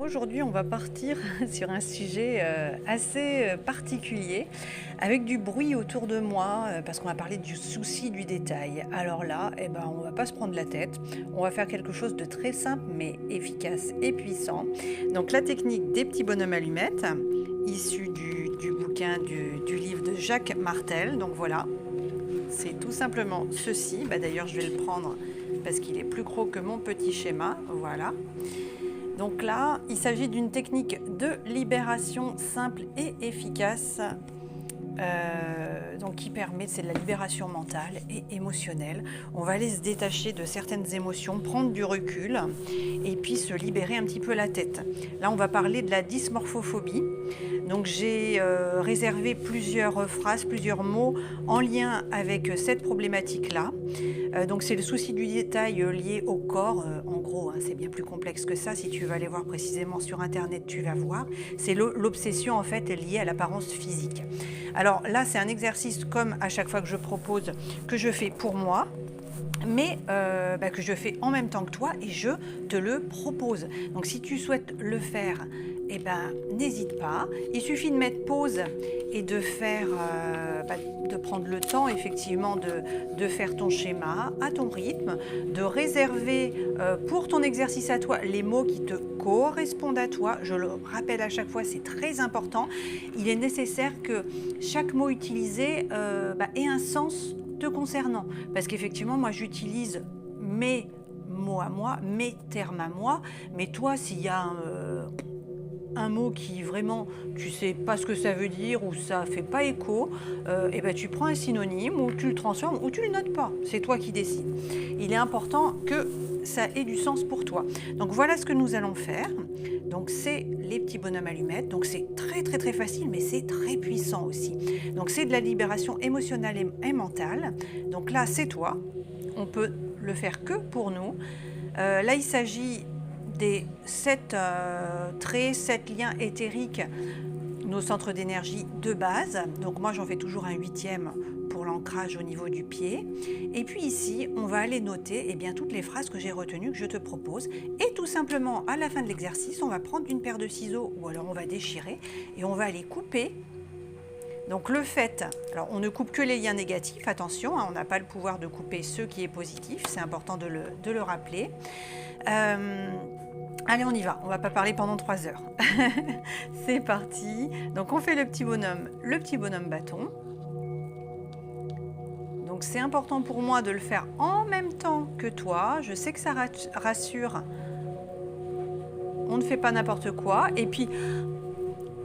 Aujourd'hui, on va partir sur un sujet assez particulier, avec du bruit autour de moi, parce qu'on va parler du souci du détail. Alors là, on ne va pas se prendre la tête, on va faire quelque chose de très simple, mais efficace et puissant. Donc la technique des petits bonhommes allumettes, issue du bouquin du livre de Jacques Martel. Donc voilà, c'est tout simplement ceci. D'ailleurs, je vais le prendre parce qu'il est plus gros que mon petit schéma. Voilà. Donc là, il s'agit d'une technique de libération simple et efficace, qui permet, c'est de la libération mentale et émotionnelle. On va aller se détacher de certaines émotions, prendre du recul et puis se libérer un petit peu la tête. Là, on va parler de la dysmorphophobie. Donc j'ai réservé plusieurs phrases, plusieurs mots en lien avec cette problématique-là. Donc c'est le souci du détail lié au corps. En gros, c'est bien plus complexe que ça. Si tu veux aller voir précisément sur Internet, tu vas voir. C'est l'obsession en fait liée à l'apparence physique. Alors là, c'est un exercice comme à chaque fois que je propose, que je fais pour moi, mais que je fais en même temps que toi et je te le propose. Donc si tu souhaites le faire, n'hésite pas. Il suffit de mettre pause et de faire, de prendre le temps effectivement de faire ton schéma à ton rythme, de réserver pour ton exercice à toi les mots qui te correspondent à toi. Je le rappelle à chaque fois, c'est très important. Il est nécessaire que chaque mot utilisé ait un sens te concernant. Parce qu'effectivement, moi j'utilise mes mots à moi, mes termes à moi, mais toi, s'il y a un mot qui vraiment, tu sais pas ce que ça veut dire ou ça fait pas écho, tu prends un synonyme ou tu le transformes ou tu le notes pas. C'est toi qui décides. Il est important que ça ait du sens pour toi. Donc voilà ce que nous allons faire. Donc c'est les petits bonhommes allumettes. Donc c'est très très très facile, mais c'est très puissant aussi. Donc c'est de la libération émotionnelle et mentale. Donc là c'est toi. On peut le faire que pour nous. Là il s'agit des 7 traits, 7 liens éthériques, nos centres d'énergie de base. Donc moi j'en fais toujours un 8e pour l'ancrage au niveau du pied. Et puis ici, on va aller noter toutes les phrases que j'ai retenues, que je te propose. Et tout simplement, à la fin de l'exercice, on va prendre une paire de ciseaux ou alors on va déchirer et on va aller couper. Donc le fait, alors on ne coupe que les liens négatifs, attention, on n'a pas le pouvoir de couper ce qui est positif, c'est important de le rappeler. Allez, on y va, on va pas parler pendant 3 heures. C'est parti. Donc on fait le petit bonhomme bâton. Donc c'est important pour moi de le faire en même temps que toi. Je sais que ça rassure. On ne fait pas n'importe quoi. Et puis,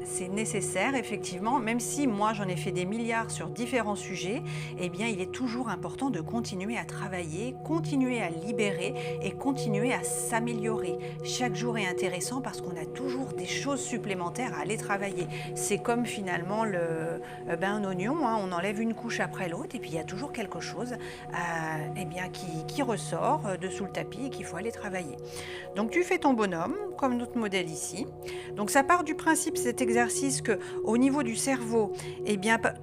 c'est nécessaire, effectivement, même si moi j'en ai fait des milliards sur différents sujets, il est toujours important de continuer à travailler, continuer à libérer et continuer à s'améliorer. Chaque jour est intéressant parce qu'on a toujours des choses supplémentaires à aller travailler. C'est comme finalement un oignon, on enlève une couche après l'autre et puis il y a toujours quelque chose qui ressort dessous le tapis et qu'il faut aller travailler. Donc tu fais ton bonhomme, comme notre modèle ici. Donc ça part du principe, cet exercice, qu'au niveau du cerveau,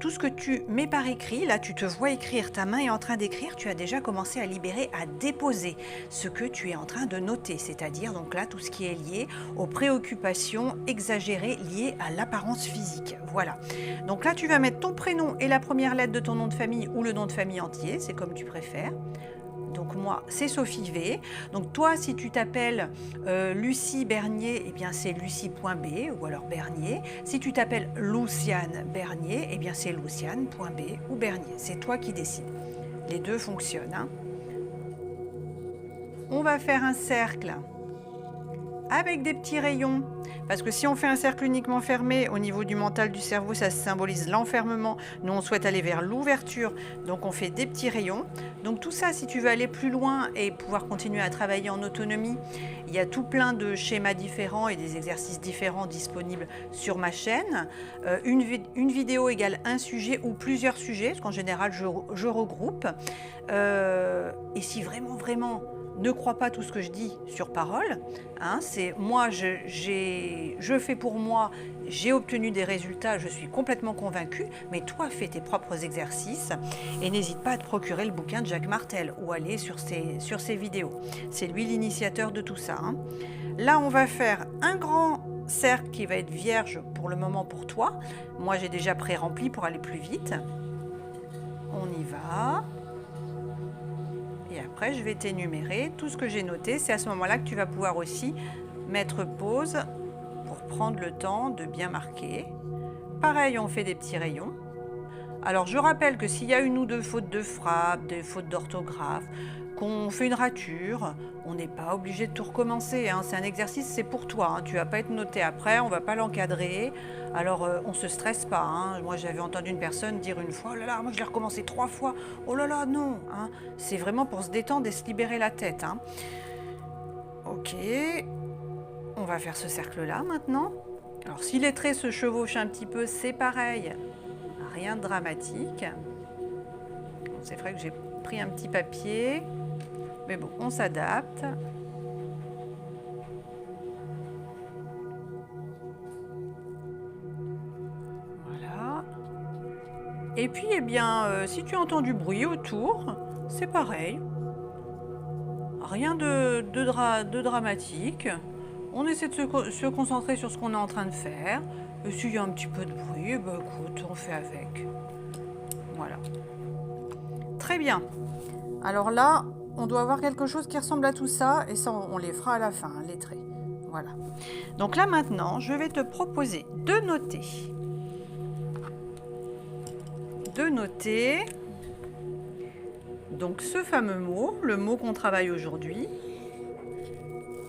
tout ce que tu mets par écrit, là tu te vois écrire, ta main est en train d'écrire, tu as déjà commencé à libérer, à déposer ce que tu es en train de noter, c'est-à-dire donc là tout ce qui est lié aux préoccupations exagérées liées à l'apparence physique. Voilà. Donc là tu vas mettre ton prénom et la première lettre de ton nom de famille ou le nom de famille entier, c'est comme tu préfères. Donc moi, c'est Sophie V. Donc toi, si tu t'appelles Lucie Bernier, c'est Lucie.b ou alors Bernier. Si tu t'appelles Luciane Bernier, c'est Luciane.b ou Bernier. C'est toi qui décides. Les deux fonctionnent. On va faire un cercle avec des petits rayons. Parce que si on fait un cercle uniquement fermé, au niveau du mental du cerveau, ça symbolise l'enfermement. Nous, on souhaite aller vers l'ouverture, donc on fait des petits rayons. Donc tout ça, si tu veux aller plus loin et pouvoir continuer à travailler en autonomie, il y a tout plein de schémas différents et des exercices différents disponibles sur ma chaîne. Une vidéo égale un sujet ou plusieurs sujets, parce qu'en général, je regroupe. Et si vraiment ne crois pas tout ce que je dis sur parole. C'est moi, je fais pour moi, j'ai obtenu des résultats, je suis complètement convaincue, mais toi, fais tes propres exercices et n'hésite pas à te procurer le bouquin de Jacques Martel ou aller sur ses vidéos. C'est lui l'initiateur de tout ça. Là, on va faire un grand cercle qui va être vierge pour le moment pour toi. Moi, j'ai déjà pré-rempli pour aller plus vite. On y va. Et après, je vais t'énumérer tout ce que j'ai noté. C'est à ce moment-là que tu vas pouvoir aussi mettre pause pour prendre le temps de bien marquer. Pareil, on fait des petits rayons. Alors, je rappelle que s'il y a une ou deux fautes de frappe, des fautes d'orthographe, qu'on fait une rature, on n'est pas obligé de tout recommencer, hein. C'est un exercice, c'est pour toi, hein. Tu ne vas pas être noté après, on ne va pas l'encadrer. Alors, on ne se stresse pas, hein. Moi, j'avais entendu une personne dire une fois, oh là là, moi je l'ai recommencé 3 fois. Oh là là, non, hein. C'est vraiment pour se détendre et se libérer la tête, hein. Ok, on va faire ce cercle-là maintenant. Alors, si les traits se chevauchent un petit peu, c'est pareil. Rien de dramatique. Bon, c'est vrai que j'ai pris un petit papier, mais bon, on s'adapte. Voilà. Et puis, eh bien, si tu entends du bruit autour, c'est pareil. Rien de dramatique. On essaie de se concentrer sur ce qu'on est en train de faire. Et s'il y a un petit peu de bruit, bah, écoute, on fait avec. Voilà. Très bien. Alors là, on doit avoir quelque chose qui ressemble à tout ça, et ça, on les fera à la fin, hein, les traits. Voilà. Donc là, maintenant, je vais te proposer de noter. Donc ce fameux mot, le mot qu'on travaille aujourd'hui,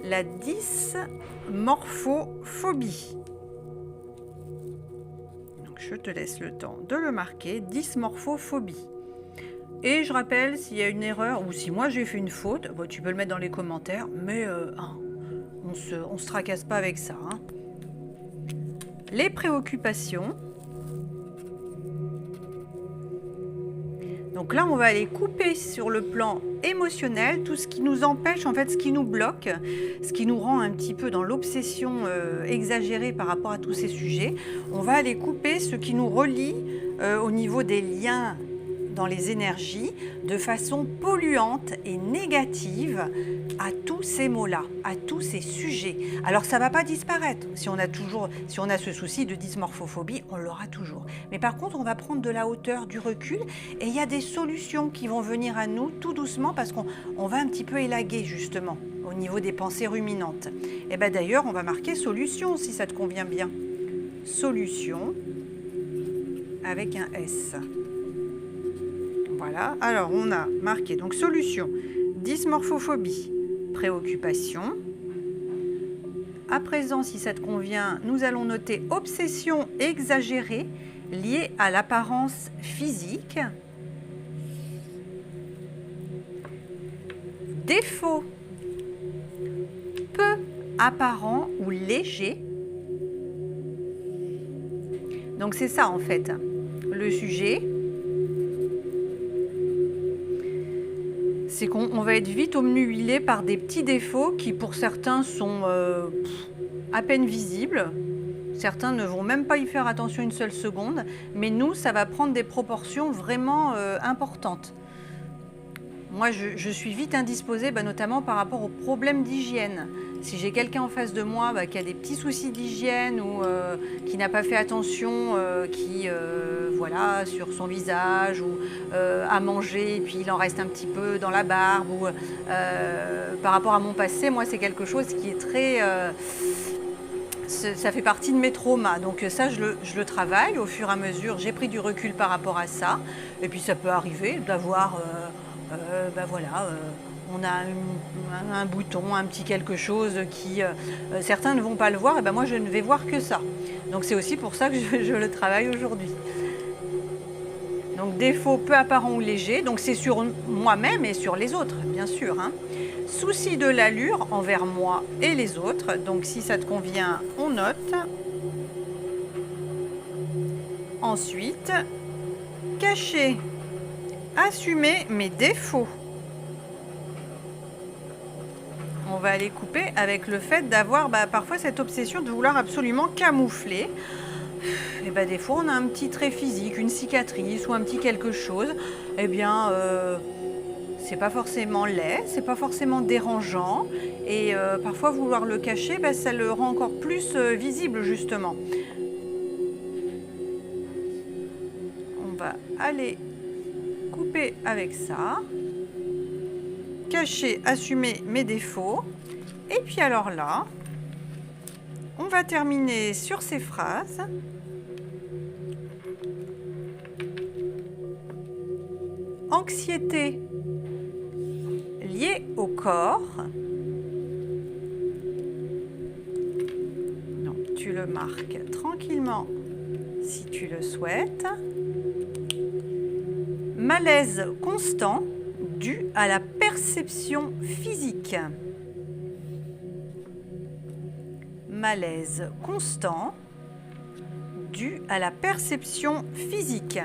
la dysmorphophobie. Je te laisse le temps de le marquer, dysmorphophobie. Et je rappelle, s'il y a une erreur ou si moi j'ai fait une faute, bon, tu peux le mettre dans les commentaires, mais on se tracasse pas avec ça, hein. Les préoccupations. Donc là, on va aller couper sur le plan émotionnel tout ce qui nous empêche, en fait, ce qui nous bloque, ce qui nous rend un petit peu dans l'obsession exagérée par rapport à tous ces sujets. On va aller couper ce qui nous relie au niveau des liens dans les énergies de façon polluante et négative à tous ces mots-là, à tous ces sujets. Alors ça ne va pas disparaître. Si on a ce souci de dysmorphophobie, on l'aura toujours. Mais par contre, on va prendre de la hauteur, du recul, et il y a des solutions qui vont venir à nous tout doucement parce qu'on va un petit peu élaguer justement au niveau des pensées ruminantes. Et bien d'ailleurs, on va marquer solution si ça te convient bien. Solution avec un S. Voilà, alors on a marqué donc solution, dysmorphophobie, préoccupation. À présent, si ça te convient, nous allons noter obsession exagérée liée à l'apparence physique. Défaut peu apparent ou léger. Donc c'est ça en fait, le sujet. C'est qu'on va être vite obnubilé par des petits défauts qui pour certains sont à peine visibles. Certains ne vont même pas y faire attention une seule seconde, mais nous, ça va prendre des proportions vraiment importantes. Moi, je suis vite indisposée, notamment par rapport aux problèmes d'hygiène. Si j'ai quelqu'un en face de moi qui a des petits soucis d'hygiène ou qui n'a pas fait attention, voilà, sur son visage ou à manger et puis il en reste un petit peu dans la barbe ou par rapport à mon passé, moi c'est quelque chose qui est très... ça fait partie de mes traumas, donc ça je le travaille au fur et à mesure, j'ai pris du recul par rapport à ça et puis ça peut arriver d'avoir... voilà, on a un bouton, un petit quelque chose qui... certains ne vont pas le voir, et moi je ne vais voir que ça. Donc c'est aussi pour ça que je le travaille aujourd'hui. Donc défaut peu apparent ou léger, donc c'est sur moi-même et sur les autres, bien sûr, hein. Souci de l'allure envers moi et les autres, donc si ça te convient, on note. Ensuite, cacher, assumer mes défauts. On va aller couper avec le fait d'avoir parfois cette obsession de vouloir absolument camoufler. Et des fois, on a un petit trait physique, une cicatrice ou un petit quelque chose. Eh bien, c'est pas forcément laid, c'est pas forcément dérangeant et parfois vouloir le cacher, ben, ça le rend encore plus visible justement. On va aller couper avec ça, cacher, assumer mes défauts et puis alors là, on va terminer sur ces phrases. Anxiété liée au corps. Donc, tu le marques tranquillement si tu le souhaites. Malaise constant dû à la perception physique. Malaise constant dû à la perception physique.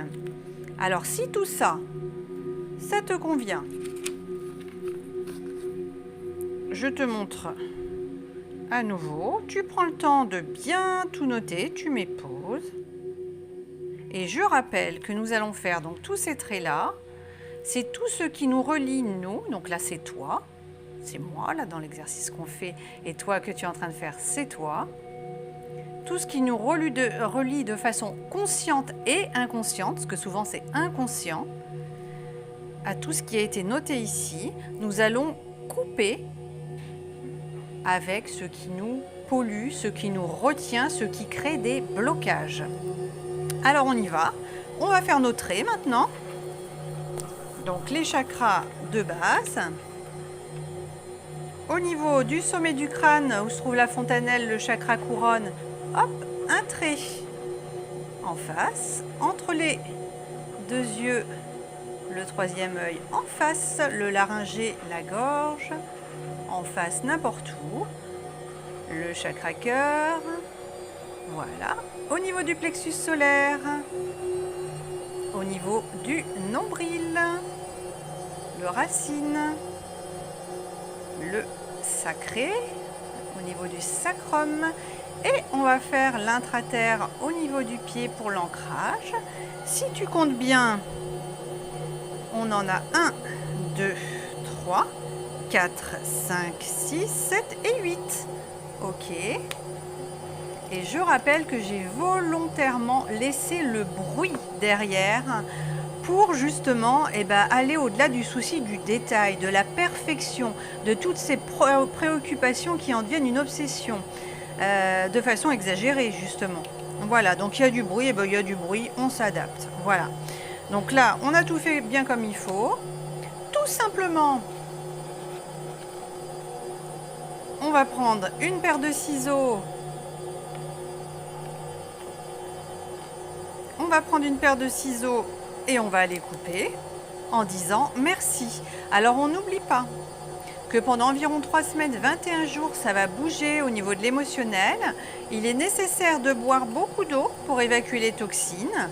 Alors, si tout ça, ça te convient, je te montre à nouveau. Tu prends le temps de bien tout noter, tu mets pause. Et je rappelle que nous allons faire donc tous ces traits-là. C'est tout ce qui nous relie, nous. Donc là, c'est toi. C'est moi, là, dans l'exercice qu'on fait. Et toi, que tu es en train de faire, c'est toi. Tout ce qui nous relie de façon consciente et inconsciente, parce que souvent, c'est inconscient, à tout ce qui a été noté ici, nous allons couper avec ce qui nous pollue, ce qui nous retient, ce qui crée des blocages. Alors on y va, on va faire nos traits maintenant. Donc les chakras de base. Au niveau du sommet du crâne, où se trouve la fontanelle, le chakra couronne, hop, un trait en face, entre les deux yeux, le troisième œil en face, le laryngé, la gorge, en face n'importe où, le chakra cœur, voilà, au niveau du plexus solaire, au niveau du nombril, le racine, le sacré, au niveau du sacrum, et on va faire l'intraterre au niveau du pied pour l'ancrage. Si tu comptes bien, on en a 1, 2, 3, 4, 5, 6, 7 et 8. Ok. Et je rappelle que j'ai volontairement laissé le bruit derrière pour justement aller au-delà du souci du détail, de la perfection, de toutes ces préoccupations qui en deviennent une obsession, de façon exagérée justement. Voilà, donc il y a du bruit, il y a du bruit, on s'adapte. Voilà. Donc là, on a tout fait bien comme il faut. Tout simplement, on va prendre une paire de ciseaux. On va prendre une paire de ciseaux et on va aller couper en disant merci. Alors on n'oublie pas que pendant environ 3 semaines, 21 jours, ça va bouger au niveau de l'émotionnel. Il est nécessaire de boire beaucoup d'eau pour évacuer les toxines.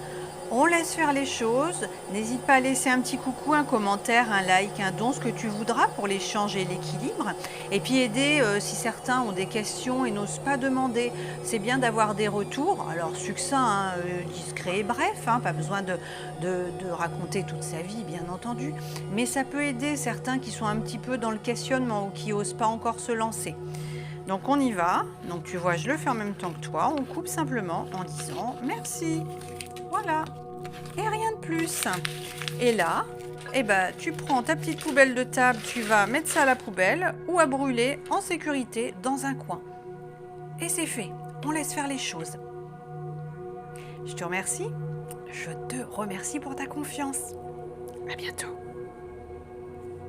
On laisse faire les choses. N'hésite pas à laisser un petit coucou, un commentaire, un like, un don, ce que tu voudras pour l'échange et l'équilibre. Et puis aider si certains ont des questions et n'osent pas demander. C'est bien d'avoir des retours. Alors succinct, hein, discret et bref, hein, pas besoin de raconter toute sa vie, bien entendu. Mais ça peut aider certains qui sont un petit peu dans le questionnement ou qui n'osent pas encore se lancer. Donc on y va. Donc tu vois, je le fais en même temps que toi. On coupe simplement en disant merci. Voilà, et rien de plus. Et là, tu prends ta petite poubelle de table, tu vas mettre ça à la poubelle ou à brûler en sécurité dans un coin. Et c'est fait, on laisse faire les choses. Je te remercie, je te remercie pour ta confiance. À bientôt.